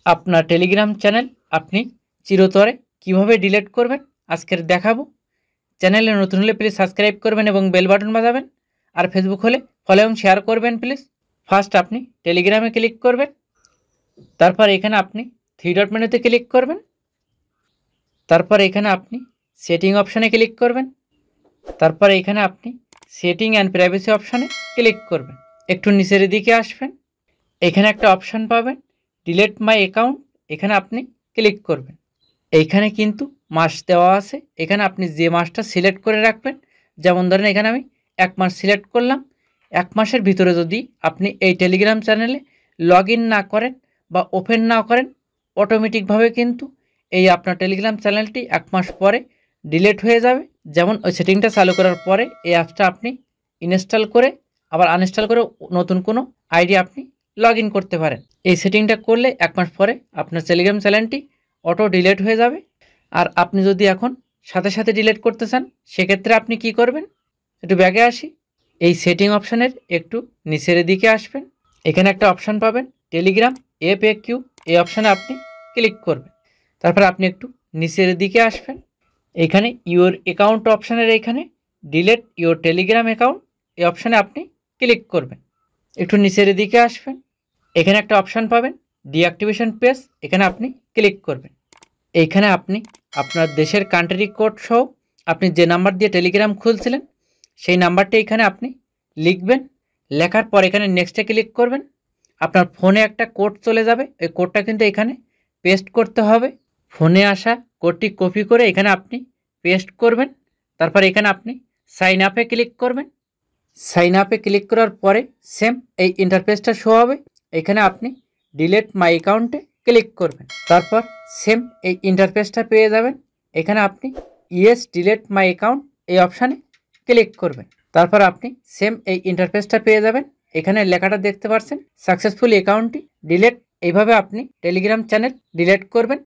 আপনার Telegram channel আপনি চিরতরে কিভাবে ডিলিট করবেন আজকের দেখাবো। চ্যানেলে নতুন হলে প্লিজ সাবস্ক্রাইব করবেন এবং বেল বাটন বাজাবেন। আর ফেসবুক হলে ফলো এবং শেয়ার করবেন প্লিজ। ফার্স্ট আপনি টেলিগ্রামে ক্লিক করবেন, তারপর এখানে আপনি থ্রি ডট মেনুতে ক্লিক করবেন, তারপর এখানে আপনি সেটিং অপশানে ক্লিক করবেন, তারপর এখানে আপনি সেটিং অ্যান্ড প্রাইভেসি অপশানে ক্লিক করবেন। একটু নিচের দিকে আসবেন, এখানে একটা অপশান পাবেন ডিলিট মাই অ্যাকাউন্ট, এখানে আপনি ক্লিক করবেন। এইখানে কিন্তু মাস দেওয়া আছে, এখানে আপনি যে মাসটা সিলেক্ট করে রাখবেন। যেমন ধরেন এখানে আমি 1 মাস সিলেক্ট করলাম। 1 মাসের ভিতরে যদি আপনি এই টেলিগ্রাম চ্যানেলে লগ ইন না করেন বা ওপেন না করেন, অটোমেটিকভাবে কিন্তু এই আপনার টেলিগ্রাম চ্যানেলটি 1 মাস পরে ডিলিট হয়ে যাবে। যেমন ওই সেটিংটা চালু করার পরে এই অ্যাপসটা আপনি ইনস্টল করে আবার আনইনস্টল করে নতুন কোনো আইডি আপনি লগ ইন করতে পারেন। এই সেটিংটা করলে 1 মাস পরে আপনার টেলিগ্রাম চ্যানেলটি অটো ডিলিট হয়ে যাবে। আর আপনি যদি এখন সাথে সাথে ডিলিট করতে চান, সেক্ষেত্রে আপনি কি করবেন, একটু ব্যাগে আসি। এই সেটিং অপশানের একটু নিচের দিকে আসবেন, এখানে একটা অপশান পাবেন টেলিগ্রাম FAQ, এই অপশানে আপনি ক্লিক করবেন। তারপর আপনি একটু নিচের দিকে আসবেন, এখানে ইউর অ্যাকাউন্ট অপশানের এখানে ডিলিট ইউর টেলিগ্রাম অ্যাকাউন্ট, এই অপশানে আপনি ক্লিক করবেন। একটু নিচের দিকে আসবেন, এখানে একটা অপশান পাবেন ডিঅ্যাক্টিভেশন পেজ, এখানে আপনি ক্লিক করবেন। এইখানে আপনি আপনার দেশের কান্ট্রি কোড সহ আপনি যে নাম্বার দিয়ে টেলিগ্রাম খুলছিলেন সেই নাম্বারটি এখানে আপনি লিখবেন। লেখার পর এখানে নেক্সটে ক্লিক করবেন। আপনার ফোনে একটা কোড চলে যাবে, এই কোডটা কিন্তু এখানে পেস্ট করতে হবে। ফোনে আসা কোডটি কপি করে এখানে আপনি পেস্ট করবেন। তারপর এখানে আপনি সাইন আপে ক্লিক করবেন। সাইন আপে ক্লিক করার পরে সেম এই ইন্টারফেসটা শো হবে, এখানে আপনি ডিলিট মাই অ্যাকাউন্টে ক্লিক করবেন। তারপর সেম এই ইন্টারফেসটা পেয়ে যাবেন, এখানে আপনি ইয়েস ডিলিট মাই অ্যাকাউন্ট, এই অপশানে ক্লিক করবেন। তারপর আপনি সেম এই ইন্টারফেসটা পেয়ে যাবেন, এখানে লেখাটা দেখতে পাচ্ছেন সাকসেসফুল অ্যাকাউন্টটি ডিলিট। এইভাবে আপনি টেলিগ্রাম চ্যানেল ডিলিট করবেন।